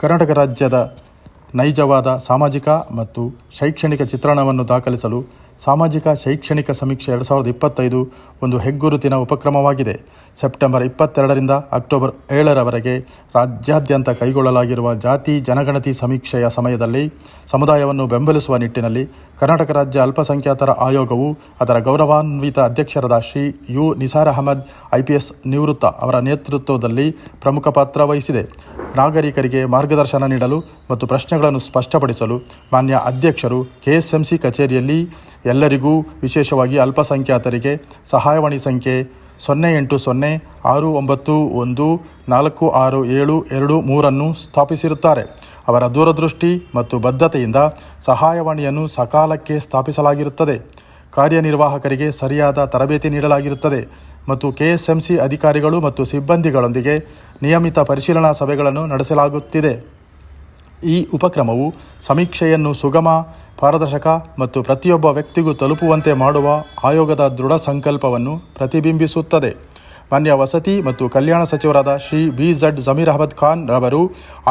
ಕರ್ನಾಟಕ ರಾಜ್ಯದ ನೈಜವಾದ ಸಾಮಾಜಿಕ ಮತ್ತು ಶೈಕ್ಷಣಿಕ ಚಿತ್ರಣವನ್ನು ದಾಖಲಿಸಲು ಸಾಮಾಜಿಕ ಶೈಕ್ಷಣಿಕ ಸಮೀಕ್ಷೆ 2025 ಒಂದು ಹೆಗ್ಗುರುತಿನ ಉಪಕ್ರಮವಾಗಿದೆ. ಸೆಪ್ಟೆಂಬರ್ 22ರಿಂದ ಅಕ್ಟೋಬರ್ 7ರವರೆಗೆ ರಾಜ್ಯಾದ್ಯಂತ ಕೈಗೊಳ್ಳಲಾಗಿರುವ ಜಾತಿ ಜನಗಣತಿ ಸಮೀಕ್ಷೆಯ ಸಮಯದಲ್ಲಿ ಸಮುದಾಯವನ್ನು ಬೆಂಬಲಿಸುವ ನಿಟ್ಟಿನಲ್ಲಿ ಕರ್ನಾಟಕ ರಾಜ್ಯ ಅಲ್ಪಸಂಖ್ಯಾತರ ಆಯೋಗವು ಅದರ ಗೌರವಾನ್ವಿತ ಅಧ್ಯಕ್ಷರಾದ ಶ್ರೀ ಯು ನಿಸಾರ್ ಅಹಮದ್ IPS ನಿವೃತ್ತ ಅವರ ನೇತೃತ್ವದಲ್ಲಿ ಪ್ರಮುಖ ಪಾತ್ರ ವಹಿಸಿದೆ. ನಾಗರಿಕರಿಗೆ ಮಾರ್ಗದರ್ಶನ ನೀಡಲು ಮತ್ತು ಪ್ರಶ್ನೆಗಳನ್ನು ಸ್ಪಷ್ಟಪಡಿಸಲು ಮಾನ್ಯ ಅಧ್ಯಕ್ಷರು KSMC ಕಚೇರಿಯಲ್ಲಿ ಎಲ್ಲರಿಗೂ, ವಿಶೇಷವಾಗಿ ಅಲ್ಪಸಂಖ್ಯಾತರಿಗೆ ಸಹಾಯವಾಣಿ ಸಂಖ್ಯೆ 080691467223 ಸ್ಥಾಪಿಸಿರುತ್ತಾರೆ. ಅವರ ದೂರದೃಷ್ಟಿ ಮತ್ತು ಬದ್ಧತೆಯಿಂದ ಸಹಾಯವಾಣಿಯನ್ನು ಸಕಾಲಕ್ಕೆ ಸ್ಥಾಪಿಸಲಾಗಿರುತ್ತದೆ. ಕಾರ್ಯನಿರ್ವಾಹಕರಿಗೆ ಸರಿಯಾದ ತರಬೇತಿ ನೀಡಲಾಗಿರುತ್ತದೆ ಮತ್ತು KSMC ಅಧಿಕಾರಿಗಳು ಮತ್ತು ಸಿಬ್ಬಂದಿಗಳೊಂದಿಗೆ ನಿಯಮಿತ ಪರಿಶೀಲನಾ ಸಭೆಗಳನ್ನು ನಡೆಸಲಾಗುತ್ತಿದೆ. ಈ ಉಪಕ್ರಮವು ಸಮೀಕ್ಷೆಯನ್ನು ಸುಗಮ, ಪಾರದರ್ಶಕ ಮತ್ತು ಪ್ರತಿಯೊಬ್ಬ ವ್ಯಕ್ತಿಗೂ ತಲುಪುವಂತೆ ಮಾಡುವ ಆಯೋಗದ ದೃಢ ಸಂಕಲ್ಪವನ್ನು ಪ್ರತಿಬಿಂಬಿಸುತ್ತದೆ. ಮಾನ್ಯ ವಸತಿ ಮತ್ತು ಕಲ್ಯಾಣ ಸಚಿವರಾದ ಶ್ರೀ BZ ಜಮೀರ್ ಅಹಮದ್ ಖಾನ್ ರವರು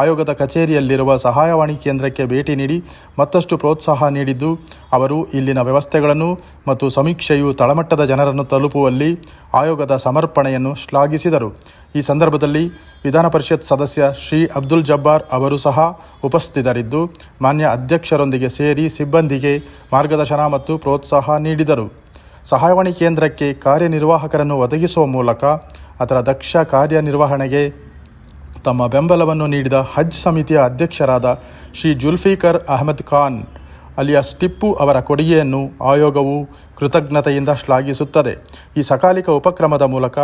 ಆಯೋಗದ ಕಚೇರಿಯಲ್ಲಿರುವ ಸಹಾಯವಾಣಿ ಕೇಂದ್ರಕ್ಕೆ ಭೇಟಿ ನೀಡಿ ಮತ್ತಷ್ಟು ಪ್ರೋತ್ಸಾಹ ನೀಡಿದ್ದು, ಅವರು ಇಲ್ಲಿನ ವ್ಯವಸ್ಥೆಗಳನ್ನು ಮತ್ತು ಸಮೀಕ್ಷೆಯು ತಳಮಟ್ಟದ ಜನರನ್ನು ತಲುಪುವಲ್ಲಿ ಆಯೋಗದ ಸಮರ್ಪಣೆಯನ್ನು ಶ್ಲಾಘಿಸಿದರು. ಈ ಸಂದರ್ಭದಲ್ಲಿ ವಿಧಾನ ಪರಿಷತ್ ಸದಸ್ಯ ಶ್ರೀ ಅಬ್ದುಲ್ ಜಬ್ಬಾರ್ ಅವರು ಸಹ ಉಪಸ್ಥಿತರಿದ್ದು, ಮಾನ್ಯ ಅಧ್ಯಕ್ಷರೊಂದಿಗೆ ಸೇರಿ ಸಿಬ್ಬಂದಿಗೆ ಮಾರ್ಗದರ್ಶನ ಮತ್ತು ಪ್ರೋತ್ಸಾಹ ನೀಡಿದರು. ಸಹಾಯವಾಣಿ ಕೇಂದ್ರಕ್ಕೆ ಕಾರ್ಯನಿರ್ವಾಹಕರನ್ನು ಒದಗಿಸುವ ಮೂಲಕ ಅದರ ದಕ್ಷ ಕಾರ್ಯನಿರ್ವಹಣೆಗೆ ತಮ್ಮ ಬೆಂಬಲವನ್ನು ನೀಡಿದ ಹಜ್ ಸಮಿತಿಯ ಅಧ್ಯಕ್ಷರಾದ ಶ್ರೀ ಜುಲ್ಫಿಕರ್ ಅಹಮದ್ ಖಾನ್ ಅಲಿಯಾಸ್ ಟಿಪ್ಪು ಅವರ ಕೊಡುಗೆಯನ್ನು ಆಯೋಗವು ಕೃತಜ್ಞತೆಯಿಂದ ಶ್ಲಾಘಿಸುತ್ತದೆ. ಈ ಸಕಾಲಿಕ ಉಪಕ್ರಮದ ಮೂಲಕ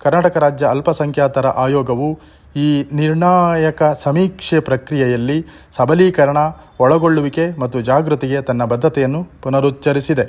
ಕರ್ನಾಟಕ ರಾಜ್ಯ ಅಲ್ಪಸಂಖ್ಯಾತರ ಆಯೋಗವು ಈ ನಿರ್ಣಾಯಕ ಸಮೀಕ್ಷೆ ಪ್ರಕ್ರಿಯೆಯಲ್ಲಿ ಸಬಲೀಕರಣ, ಒಳಗೊಳ್ಳುವಿಕೆ ಮತ್ತು ಜಾಗೃತಿಗೆ ತನ್ನ ಬದ್ಧತೆಯನ್ನು ಪುನರುಚ್ಚರಿಸಿದೆ.